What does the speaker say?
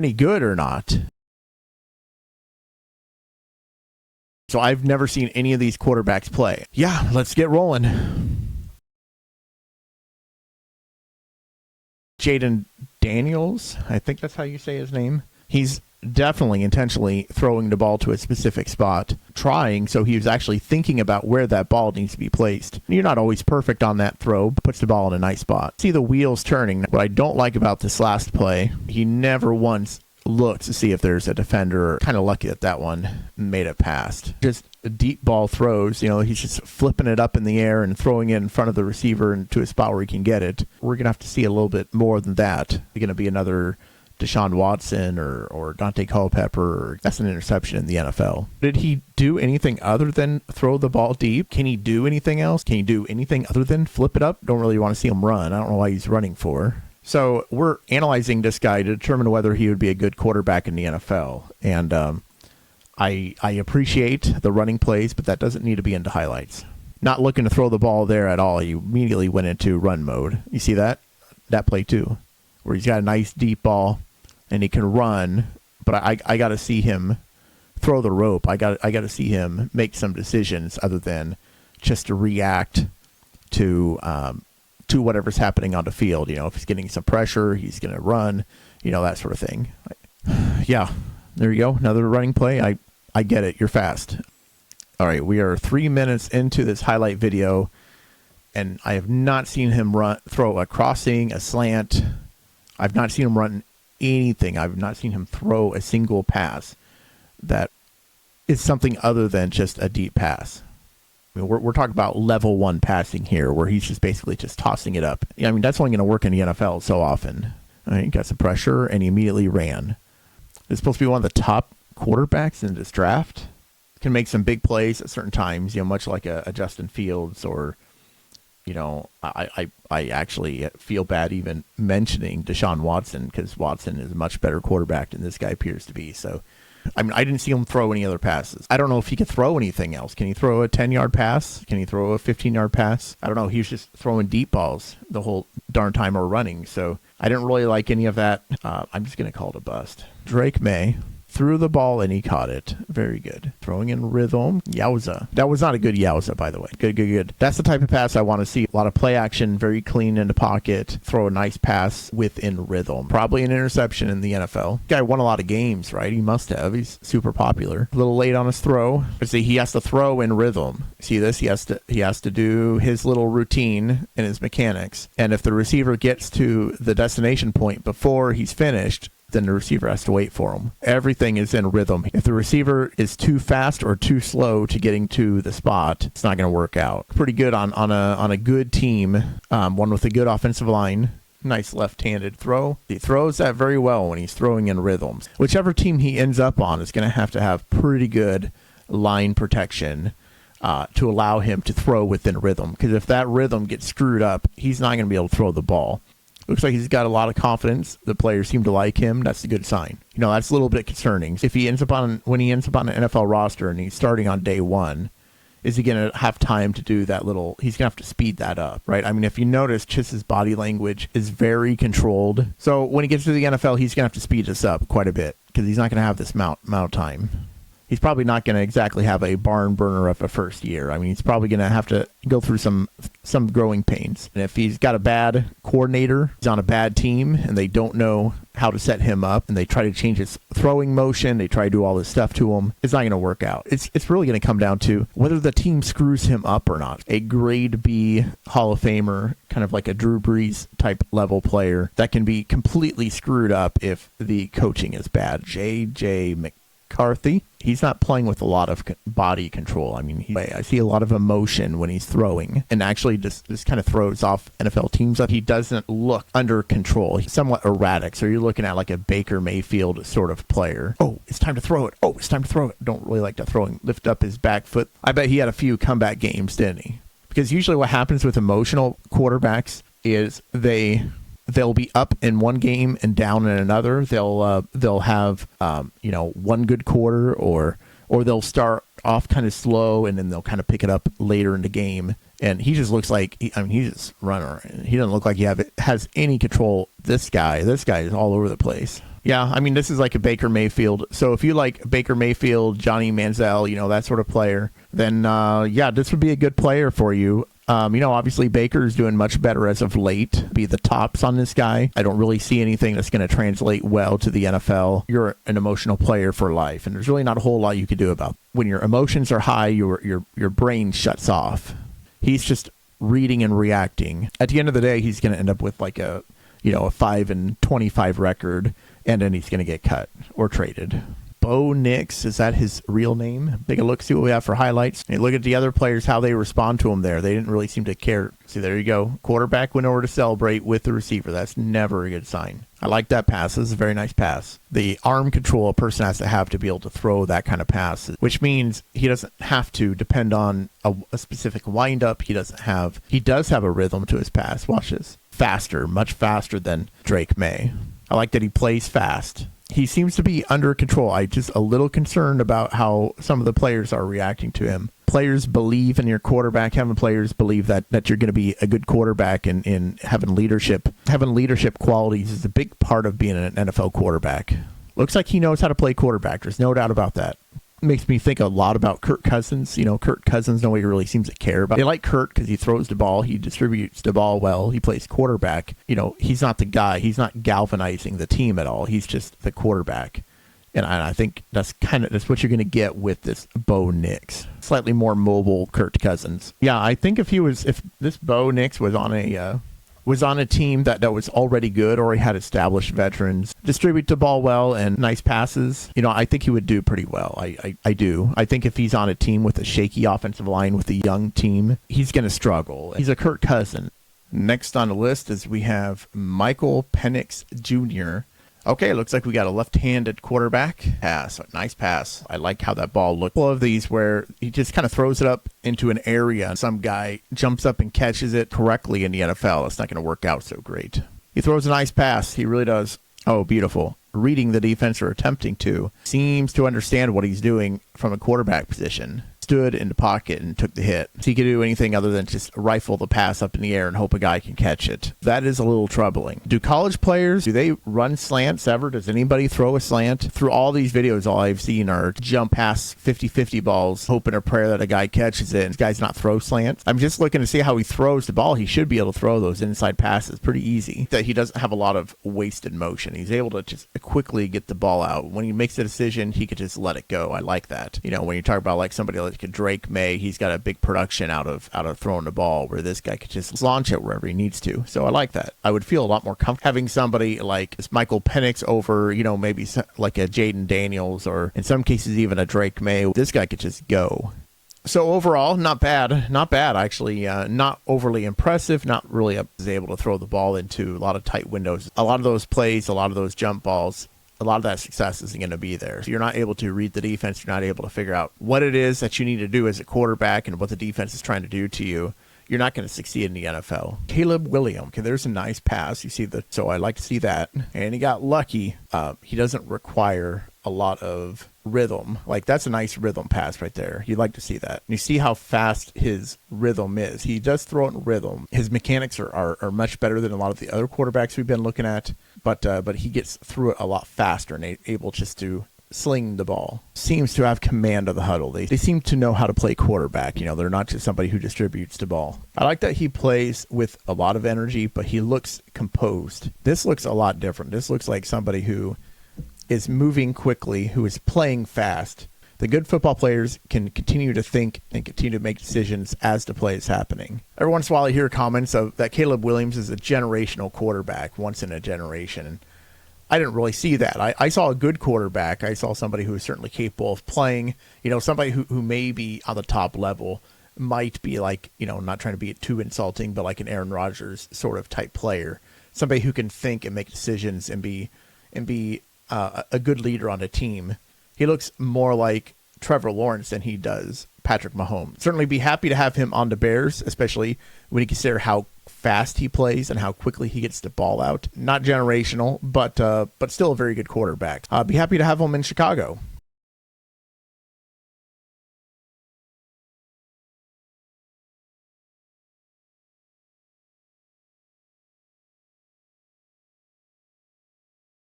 any good or not. So I've never seen any of these quarterbacks play. Yeah, let's get rolling. Jaden Daniels, I think that's how you say his name. He's definitely intentionally throwing the ball to a specific spot, trying, so he was actually thinking about where that ball needs to be placed. You're not always perfect on that throw, but puts the ball in a nice spot. See the wheels turning. What I don't like about this last play, he never once looked to see if there's a defender. Kind of lucky that one made it past. Just deep ball throws, he's just flipping it up in the air and throwing it in front of the receiver into a spot where he can get it. We're going to have to see a little bit more than that. It's going to be another Deshaun Watson or Dante Culpepper. That's an interception in the NFL. Did he do anything other than throw the ball deep? Can he do anything else? Can he do anything other than flip it up? Don't really want to see him run. I don't know why he's running for. So we're analyzing this guy to determine whether he would be a good quarterback in the NFL. And I appreciate the running plays, but that doesn't need to be into highlights. Not looking to throw the ball there at all. He immediately went into run mode. You see that? That play too, where he's got a nice deep ball and he can run, but I got to see him throw the rope. I got to see him make some decisions other than just to react to whatever's happening on the field. If he's getting some pressure, he's going to run, that sort of thing. Yeah, there you go. Another running play. I get it. You're fast. All right, we are 3 minutes into this highlight video, and I have not seen him throw a crossing, a slant. I've not seen him run anything. I've not seen him throw a single pass that is something other than just a deep pass. I mean, we're talking about level 1 passing here, where he's just basically just tossing it up. I mean, that's only going to work in the NFL so often. He got some pressure, and he immediately ran. He's supposed to be one of the top quarterbacks in this draft. Can make some big plays at certain times, much like a Justin Fields or, I actually feel bad even mentioning Deshaun Watson, because Watson is a much better quarterback than this guy appears to be. So, I mean, I didn't see him throw any other passes. I don't know if he could throw anything else. Can he throw a 10-yard pass? Can he throw a 15-yard pass? I don't know. He was just throwing deep balls the whole darn time we're running. So I didn't really like any of that. I'm just going to call it a bust. Drake Maye threw the ball and he caught it. Very good. Throwing in rhythm. Yowza. That was not a good yowza, by the way. Good. That's the type of pass I want to see. A lot of play action, very clean in the pocket. Throw a nice pass within rhythm. Probably an interception in the NFL. Guy won a lot of games, right? He must have. He's super popular. A little late on his throw. See, he has to throw in rhythm. See this? He has to do his little routine and his mechanics. And if the receiver gets to the destination point before he's finished, then the receiver has to wait for him. Everything is in rhythm. If the receiver is too fast or too slow to getting to the spot, it's not going to work out. Pretty good on a good team, one with a good offensive line. Nice left-handed throw. He throws that very well when he's throwing in rhythms. Whichever team he ends up on is going to have pretty good line protection to allow him to throw within rhythm. Because if that rhythm gets screwed up, he's not going to be able to throw the ball. Looks like he's got a lot of confidence. The players seem to like him. That's a good sign. That's a little bit concerning. If he ends up when he ends up on an NFL roster and he's starting on day 1, is he going to have time to do that little? He's going to have to speed that up, right? I mean, if you notice, just his body language is very controlled. So when he gets to the NFL, he's going to have to speed this up quite a bit because he's not going to have this amount of time. He's probably not going to exactly have a barn burner of a first year. I mean, he's probably going to have to go through some growing pains. And if he's got a bad coordinator, he's on a bad team, and they don't know how to set him up, and they try to change his throwing motion, they try to do all this stuff to him, it's not going to work out. It's really going to come down to whether the team screws him up or not. A grade B Hall of Famer, kind of like a Drew Brees type level player, that can be completely screwed up if the coaching is bad. J.J. McCarthy, he's not playing with a lot of body control. I mean, I see a lot of emotion when he's throwing, and actually this kind of throws off NFL teams that he doesn't look under control. He's somewhat erratic, so you're looking at like a Baker Mayfield sort of player. Oh, it's time to throw it. Oh, it's time to throw it. Don't really like to throw him. Lift up his back foot. I bet he had a few comeback games, didn't he? Because usually what happens with emotional quarterbacks is they'll be up in one game and down in another. They'll have one good quarter, or they'll start off kind of slow and then they'll kind of pick it up later in the game. And he just looks like he's just a runner. He doesn't look like he has any control. This guy is all over the place. Yeah, I mean, this is like a Baker Mayfield. So if you like Baker Mayfield, Johnny Manziel, that sort of player, then yeah, this would be a good player for you. Obviously Baker's doing much better as of late. Be the tops on this guy. I don't really see anything that's going to translate well to the NFL. You're an emotional player for life, and there's really not a whole lot you can do about it. When your emotions are high, your brain shuts off. He's just reading and reacting. At the end of the day, he's going to end up with like a 5-25 record, and then he's going to get cut or traded. Bo Nix, is that his real name? Take a look, see what we have for highlights. And look at the other players, how they respond to him there. They didn't really seem to care. See, there you go. Quarterback went over to celebrate with the receiver. That's never a good sign. I like that pass. This is a very nice pass. The arm control a person has to be able to throw that kind of pass, which means he doesn't have to depend on a specific windup. He does have a rhythm to his pass. Watch this. Faster, much faster than Drake Maye. I like that he plays fast. He seems to be under control. I'm just a little concerned about how some of the players are reacting to him. Players believe in your quarterback. Having players believe that you're going to be a good quarterback and having leadership qualities is a big part of being an NFL quarterback. Looks like he knows how to play quarterback. There's no doubt about that. Makes me think a lot about Kirk Cousins. Kirk Cousins, nobody really seems to care about. They like Kirk because he throws the ball. He distributes the ball well. He plays quarterback. He's not the guy. He's not galvanizing the team at all. He's just the quarterback. And I think that's what you're going to get with this Bo Nix. Slightly more mobile Kirk Cousins. Yeah, I think if this Bo Nix was on a team that was already good or he had established veterans, distribute the ball well and nice passes, I think he would do pretty well. I do. I think if he's on a team with a shaky offensive line with a young team, he's going to struggle. He's a Kirk Cousins. Next on the list is we have Michael Penix Jr. Okay, looks like we got a left-handed quarterback. Pass, nice pass. I like how that ball looked. One of these where he just kind of throws it up into an area and some guy jumps up and catches it correctly in the NFL. It's not going to work out so great. He throws a nice pass. He really does. Oh, beautiful. Reading the defense or attempting to. Seems to understand what he's doing from a quarterback position. Stood in the pocket and took the hit. So he could do anything other than just rifle the pass up in the air and hope a guy can catch it. That is a little troubling. Do college players, do they run slants ever? Does anybody throw a slant? Through all these videos, all I've seen are jump past 50-50 balls, hoping a prayer that a guy catches it, and this guy's not throw slants. I'm just looking to see how he throws the ball. He should be able to throw those inside passes pretty easy. That he doesn't have a lot of wasted motion. He's able to just quickly get the ball out. When he makes a decision, he could just let it go. I like that. When you talk about like somebody like Drake Maye, he's got a big production out of throwing the ball, where this guy could just launch it wherever he needs to. So I like that. I would feel a lot more comfortable having somebody like Michael Penix over, maybe like a Jaden Daniels, or in some cases even a Drake Maye. This guy could just go. So overall, not bad actually. Not overly impressive. Not really able to throw the ball into a lot of tight windows. A lot of those plays, a lot of those jump balls, a lot of that success isn't going to be there. So you're not able to read the defense. You're not able to figure out what it is that you need to do as a quarterback and what the defense is trying to do to you. You're not going to succeed in the NFL. Caleb Williams. Okay, there's a nice pass. You see so I like to see that. And he got lucky. He doesn't require a lot of rhythm. Like, that's a nice rhythm pass right there. You'd like to see that. You see how fast his rhythm is. He does throw it in rhythm. His mechanics are much better than a lot of the other quarterbacks we've been looking at, but he gets through it a lot faster and able just to sling the ball. Seems to have command of the huddle. They seem to know how to play quarterback. They're not just somebody who distributes the ball. I like that he plays with a lot of energy, but he looks composed. This looks a lot different. This looks like somebody who is moving quickly, who is playing fast. The good football players can continue to think and continue to make decisions as the play is happening. Every once in a while I hear comments of that Caleb Williams is a generational quarterback, once in a generation. I didn't really see that. I saw a good quarterback. I saw somebody who is certainly capable of playing, somebody who may be on the top level, might be like, not trying to be too insulting, but like an Aaron Rodgers sort of type player. Somebody who can think and make decisions and be a good leader on a team. He looks more like Trevor Lawrence than he does Patrick Mahomes. Certainly be happy to have him on the Bears, especially when you consider how fast he plays and how quickly he gets the ball out. Not generational, but still a very good quarterback. Be happy to have him in Chicago.